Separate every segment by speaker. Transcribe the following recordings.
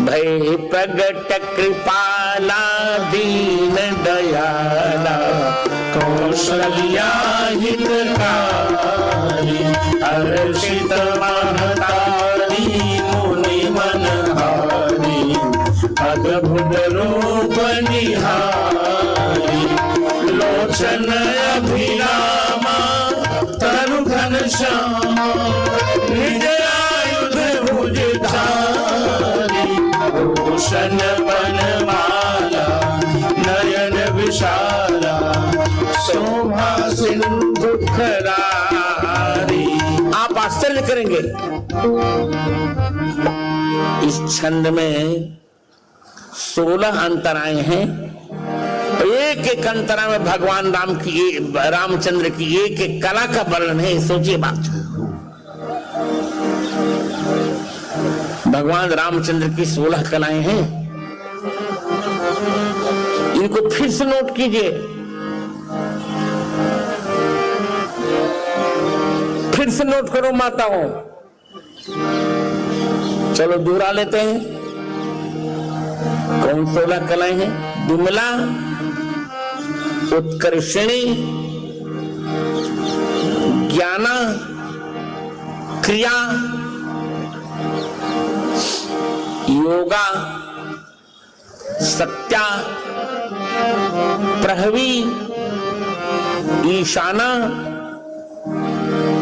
Speaker 1: भय प्रगट कृपाला दीन दयाला कौशल्या हितकारी हर्षित महतारी मुनि मनहारी अद्भुत रूप निहारी लोचन अभिरामा तरु घनश्यामा निज आयुध भुजधारी भूषण वनमाला नयन विशाला शोभा सिंधु खरारी। आप आश्चर्य करेंगे, इस छंद में 16 अंतराएं हैं। एक एक अंतरा में भगवान रामचंद्र की एक एक कला का वर्णन है। सोचिए बात, भगवान रामचंद्र की 16 कलाएं हैं। इनको फिर से नोट कीजिए, फिर से नोट करो माताओं। चलो दोहरा लेते हैं। कौन 16 कलाएं हैं? विमला, उत्कर्षिणी, ज्ञाना, क्रिया, योगा, सत्या, प्रहवी, ईशाना,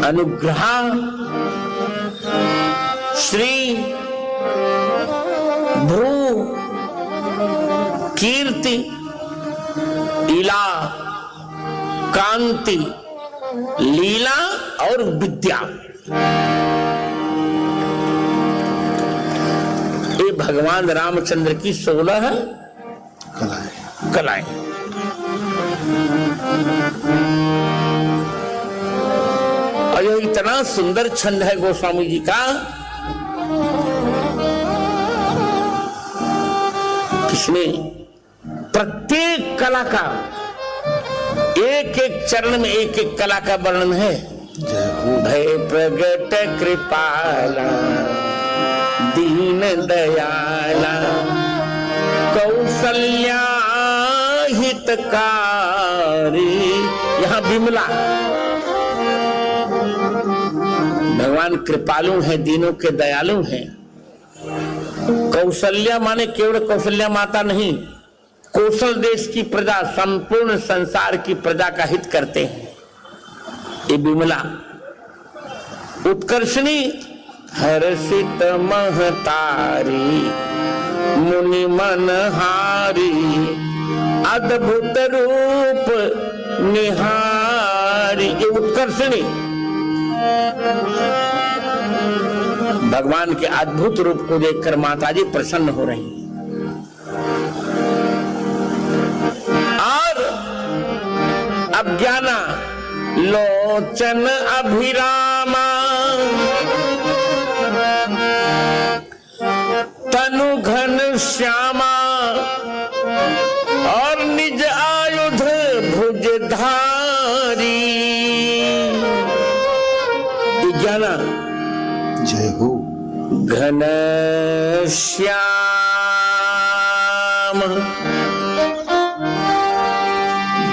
Speaker 1: अनुग्रह, श्री, भ्रू, कीर्ति, इला, कांति, लीला और विद्या। ये भगवान रामचंद्र की 16 कलाएं। और यह इतना सुंदर छंद है गोस्वामी जी का, इसमें प्रत्येक कला का एक एक चरण में एक एक कला का वर्णन है। भय प्रगट कृपाला दीन दयाला कौशल्या हितकारी। यहां विमला, भगवान कृपालु हैं, दीनों के दयालु हैं। कौशल्या माने केवल कौशल्या माता नहीं, कौशल देश की प्रजा, संपूर्ण संसार की प्रजा का हित करते हैं ये विमला। उत्कर्षणी, हर्षित महतारी मुनि मनहारी अद्भुत रूप निहारी। ये उत्कर्षणी भगवान के अद्भुत रूप को देखकर माताजी प्रसन्न हो रही हैं। और अज्ञाना, लोचन अभिरामा तनु घन श्यामा और निज आयुध भुजधारी। ज्ञाना,
Speaker 2: जय हो।
Speaker 1: घन श्याम,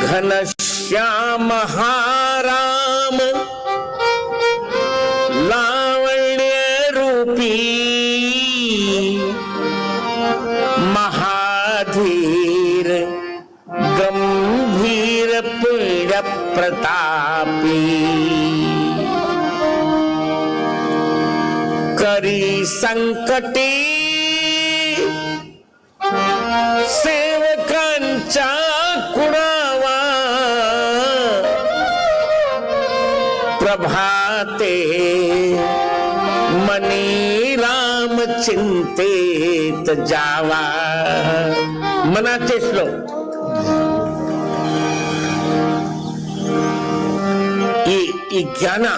Speaker 1: घन श्याम हाराम लावण्य रूपी महाधीर गंभीर पीड़ प्रतापी करी संकटी सेवकांचा कुणावा प्रभाते मनी राम चिंतित जावा। मनाते श्लोक। ये ज्ञाना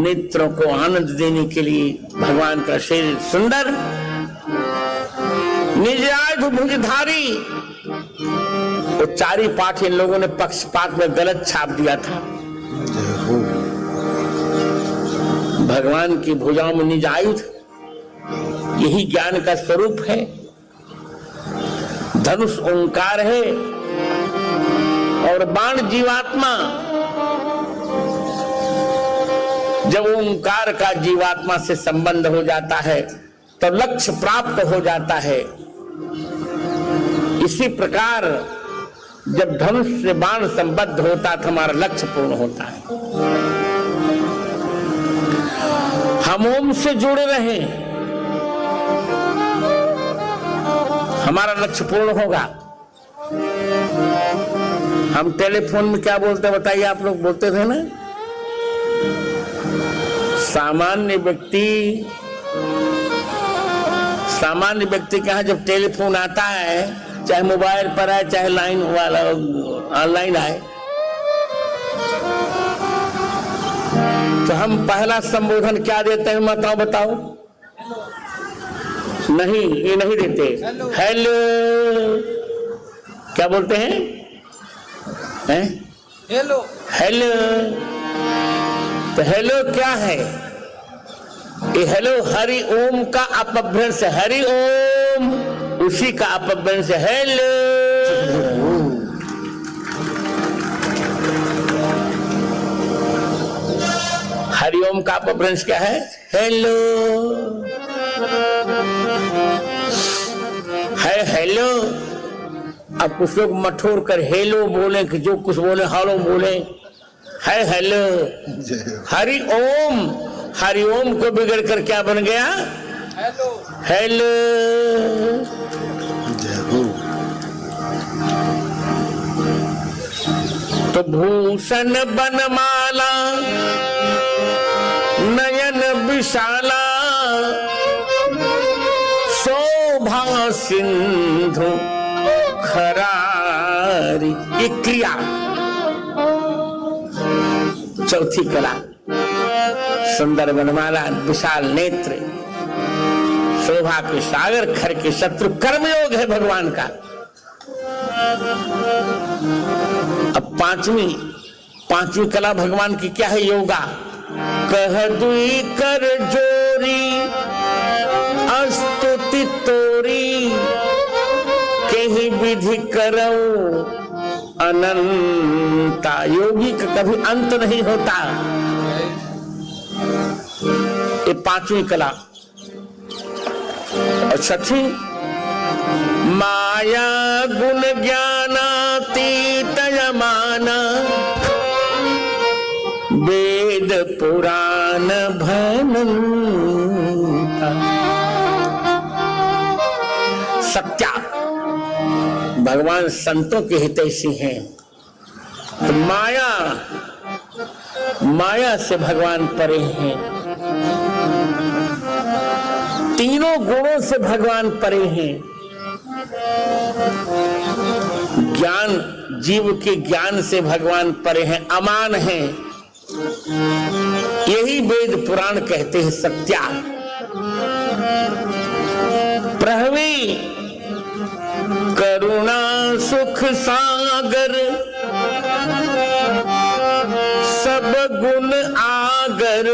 Speaker 1: नेत्रों को आनंद देने के लिए भगवान का शरीर सुंदर, निज आयुध भुजधारी। वो चारी पाठ इन लोगों ने पक्षपात में गलत छाप दिया था। भगवान की भुजाओं में निज आयुध, यही ज्ञान का स्वरूप है। धनुष ओंकार है और बाण जीवात्मा। जब ओंकार का जीवात्मा से संबंध हो जाता है तो लक्ष्य प्राप्त हो जाता है। इसी प्रकार जब धनुष से बाण संबद्ध होता तो हमारा लक्ष्य पूर्ण होता है। हम ओम से जुड़े रहें, हमारा लक्ष्य पूर्ण होगा। हम टेलीफोन में क्या बोलते बताइए, आप लोग बोलते थे ना, सामान्य व्यक्ति के यहाँ जब टेलीफोन आता है, चाहे मोबाइल पर आए चाहे लाइन वाला ऑनलाइन आए, तो हम पहला संबोधन क्या देते हैं बताओ? नहीं, ये नहीं देते। हेलो क्या बोलते हैं? हेलो। तो हेलो क्या है? ये हेलो हरि ओम का अपभ्रंश, हरि ओम उसी का अपभ्रंश हेलो। हरि ओम का अपभ्रंश क्या है? हेलो है, हेलो। अब कुछ लोग मठोर कर हेलो बोले कि जो कुछ बोले हालो बोले, है हेलो। हरि ओम को बिगड़ कर क्या बन गया? हेलो। तो भूषण बनमाला नयन विशाला शोभा सिंधु खरारी, ये क्रिया चौथी कला। सुंदर बनमाला, विशाल नेत्र, शोभा के सागर, खर के शत्रु, कर्मयोग है भगवान का। अब पांचवी कला भगवान की क्या है? योगा। कह दुई कर जोरी स्तुति तोरी, कहीं विधि करो अनंता। योगी का कभी अंत नहीं होता। ये पांचवी कला। और छठी माया गुण ज्ञानातीत यमाना, वेद पुराण भनंता। सत्या भगवान संतों के हितैषी हैं। तो माया से भगवान परे हैं। तीनों गुणों से भगवान परे हैं। ज्ञान, जीव के ज्ञान से भगवान परे हैं, अमान हैं। यही वेद पुराण कहते हैं सत्या। प्रहवी करुणा सुख सागर, सब गुण आगर,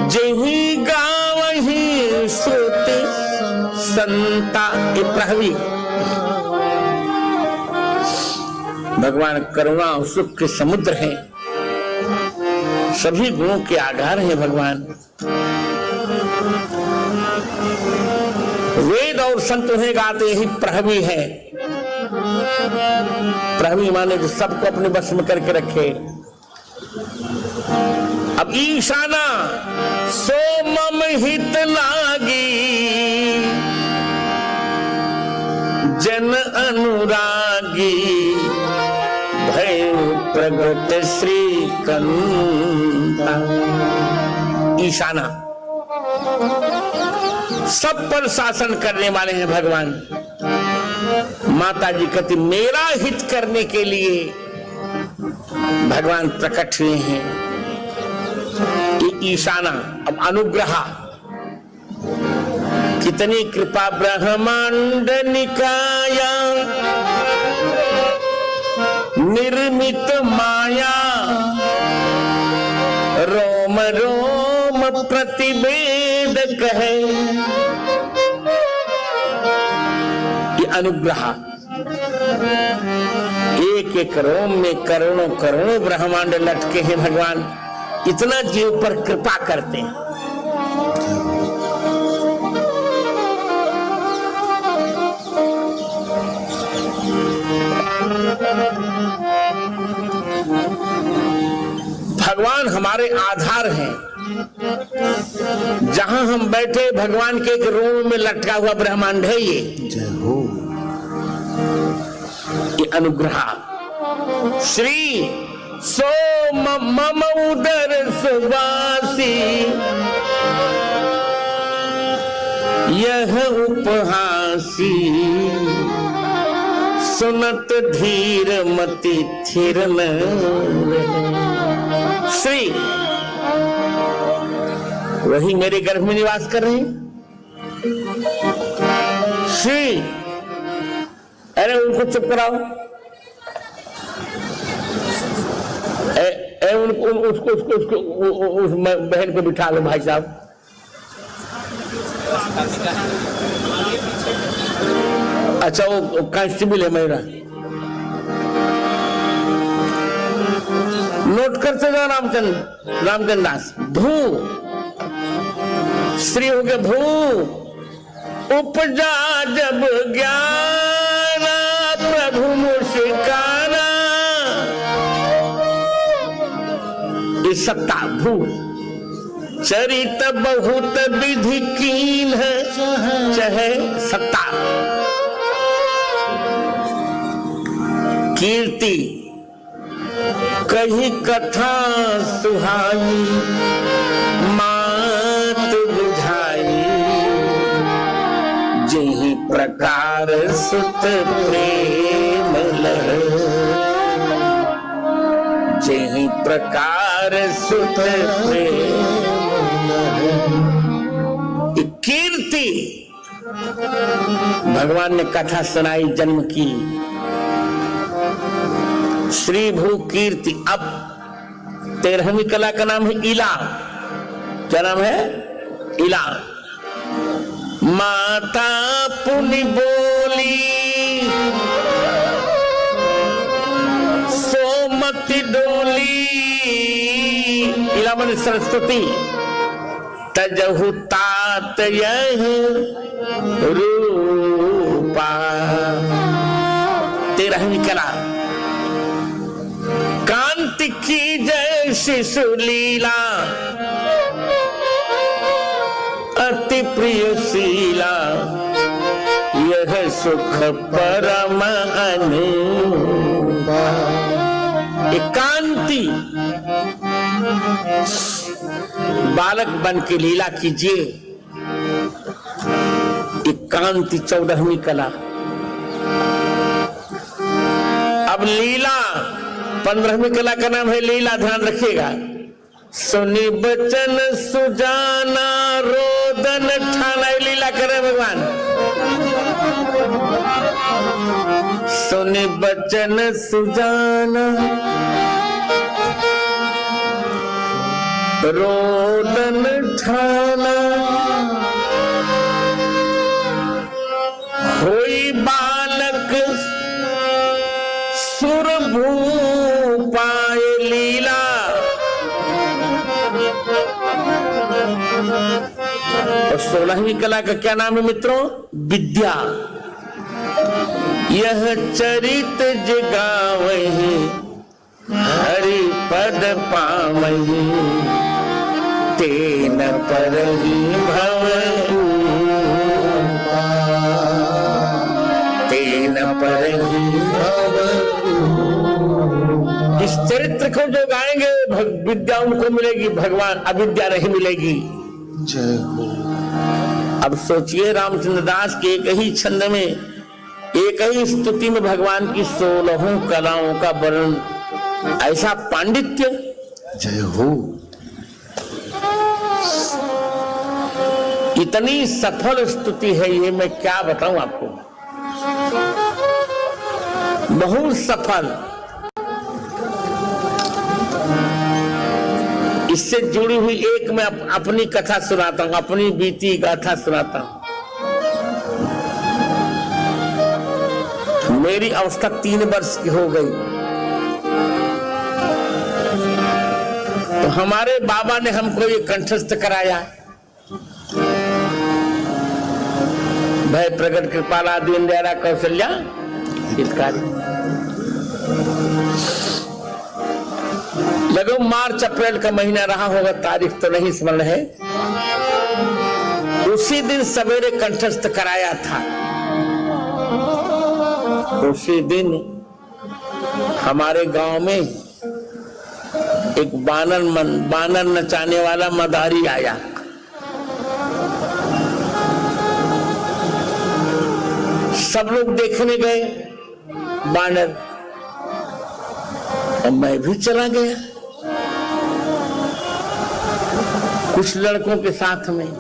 Speaker 1: जही गावही श्रुति संता। ये प्रहवी भगवान करुणा और सुख के समुद्र हैं। सभी गुणों के आधार हैं भगवान। वेद और संत उन्हें गाते, यही प्रहवी है। प्रहवी माने जो सबको अपने बस में करके रखे। अब ईशाना सो मम हित लागी, जन अनुरागी, भय प्रगट श्रीकंता। ईशाना सब पर शासन करने वाले हैं भगवान। माता जी कहती मेरा हित करने के लिए भगवान प्रकट हुए हैं। ये ईशाना। अब अनुग्रह, कितनी कृपा ब्रह्मांड निकाया, निर्मित माया, रोम रोम रोम प्रतिवेद कहे, ये अनुग्रह। एक एक रोम में करोड़ों करोड़ों ब्रह्मांड लटके हैं भगवान, इतना जीव पर कृपा करते हैं। भगवान हमारे आधार हैं। जहां हम बैठे भगवान के एक रोम में लटका हुआ ब्रह्मांड है
Speaker 2: जय हो।
Speaker 1: ये अनुग्रह। श्री सो मम उदर सुवासी, यह उपहासी, सुनत धीर मति थिर न रहे। श्री वही मेरे गर्भ में निवास कर रहे हैं। श्री, अरे उनको चुप कराओ। उसको उस बहन को बिठा लो भाई साहब। अच्छा वो कांस्टेबल है मेरा, नोट करते जाओ। रामचंद्र दास। भू, श्री हो गया भू। उपजा जब ज्ञान प्रभु मुस्काना, ये सत्ता भू। चरित बहुत विधि कीन है, चाहे सत्ता। कीर्ति कही कथा सुहाई, मात बुझाई, जही प्रकार सुत प्रेम लहै, जही प्रकार सुत प्रेम लहै। कीर्ति, भगवान ने कथा सुनाई जन्म की। श्री भू कीर्ति। अब 13वीं कला का नाम है इला। क्या नाम है? इला। माता पुनि बोली, सोमति डोली, इला मन सरस्वती। तजहु तात यह रूपा। 13वीं कला। कांति की जय शिशु लीला, अति प्रिय शीला, यह सुख परम अनुपा। कांति, बालक बन के लीला कीजिए। कांति 14वीं कला। अब लीला 15वीं कला का नाम है लीला। ध्यान रखिएगा। सुनी बचन सुजाना, रोदन ठाना, लीला करे भगवान। सुनी बचन सुजाना, रोदन ठाना, होई बालक सुरभू पाए लीला। और 16वीं कला का क्या नाम है मित्रों? विद्या। यह चरित जगावहि, हरि पद पावहि, तेन परहि भव, तेन परहि भव। इस चरित्र को जो गाएंगे विद्या उनको मिलेगी, भगवान अविद्या नहीं मिलेगी।
Speaker 2: जय हो।
Speaker 1: अब सोचिए रामचंद्र दास के एक ही छंद में, एक ही स्तुति में भगवान की 16 कलाओं का वर्णन, ऐसा पांडित्य।
Speaker 2: जय हो।
Speaker 1: इतनी सफल स्तुति है ये, मैं क्या बताऊं आपको। बहुत सफल। इससे जुड़ी हुई एक मैं अपनी कथा सुनाता हूं, अपनी बीती गाथा सुनाता हूं। मेरी अवस्था 3 वर्ष की हो गई तो हमारे बाबा ने हमको ये कंठस्थ कराया, भय प्रकट कृपाला दीन दयाला कौशल्या हितकारी। लगभग मार्च अप्रैल का महीना रहा होगा, तारीख तो नहीं स्मरण है। उसी दिन सवेरे कंठस्थ कराया था। उसी दिन हमारे गांव में एक बानर नचाने वाला मदारी आया। सब लोग देखने गए बानर और मैं भी चला गया कुछ लड़कों के साथ में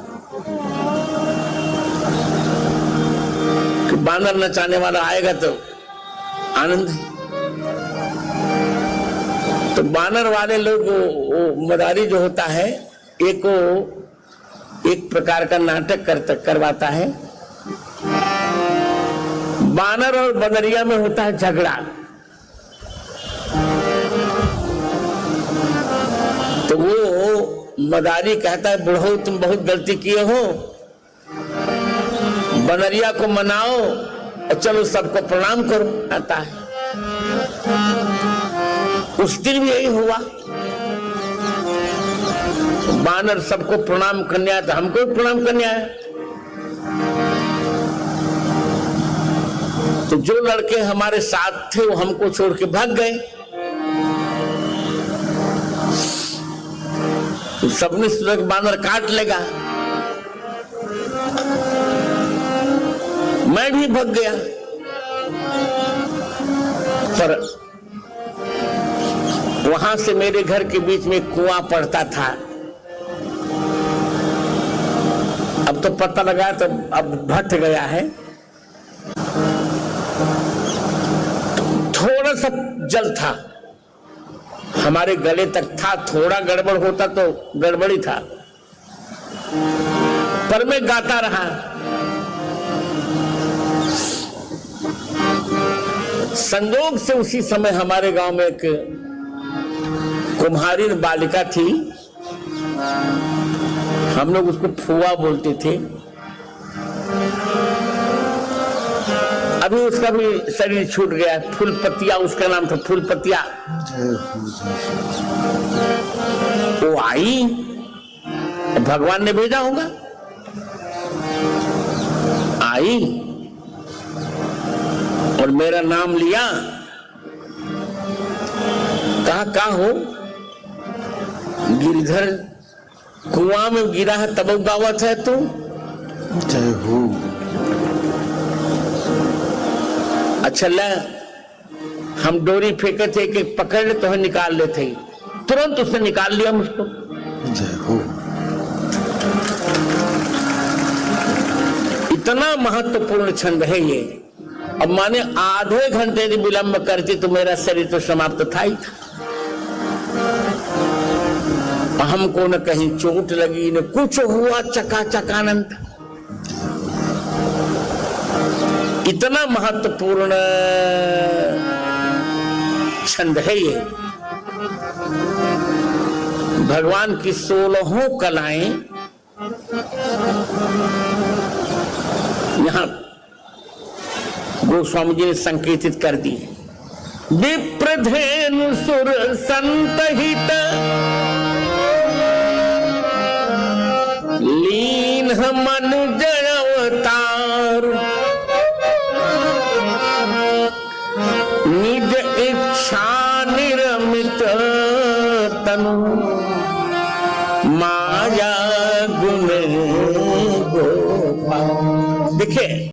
Speaker 1: कि बानर नचाने वाला आएगा तो आनंद है। तो बानर वाले लोग वो मदारी जो होता है एक प्रकार का नाटक करवाता है। बानर और बदरिया में होता है झगड़ा। तो वो मदारी कहता है बुढ़ऊ तुम बहुत गलती किए हो, बनरिया को मनाओ और चलो सबको प्रणाम करो। आता है उस दिन भी यही हुआ, बानर सबको प्रणाम करने आया तो हमको भी प्रणाम करने आया। तो जो लड़के हमारे साथ थे वो हमको छोड़ के भाग गए। तो सबने सोचा कि बानर काट लेगा, मैं भी भाग गया। पर वहां से मेरे घर के बीच में कुआं पड़ता था। अब तो पता लगा तो अब भट गया है। थोड़ा सा जल था, हमारे गले तक था। थोड़ा गड़बड़ होता तो गड़बड़ी था, पर मैं गाता रहा। संयोग से उसी समय हमारे गांव में एक कुम्हारी बालिका थी, हम लोग उसको फुआ बोलते थे। अभी उसका भी शरीर छूट गया। फूलपतिया उसका नाम था, फूलपतिया। वो आई, भगवान ने भेजा होगा। आई और मेरा नाम लिया, कहा हो? गिरधर कुआं में गिरा है तब गावत है तू।
Speaker 2: जय हो।
Speaker 1: अच्छा ले, हम डोरी फेंके थे कि पकड़ ले तो निकाल लेते, तुरंत उसने निकाल लिया मुझको।
Speaker 2: जय हो।
Speaker 1: इतना महत्वपूर्ण छंद है ये। अब माने आधे घंटे की विलंब करती तो मेरा शरीर तो समाप्त था ही था। हमको न कहीं चोट लगी न कुछ हुआ, चकाचक आनंद। इतना महत्वपूर्ण छंद है ये। भगवान की 16 कलाएं यहां गोस्वामी जी ने संकेतित कर दी। विप्रधेनु सुर संतहित लीन मन जय अवतार, निज इच्छा निरमित तनु माया गुण गोपाल। देखिए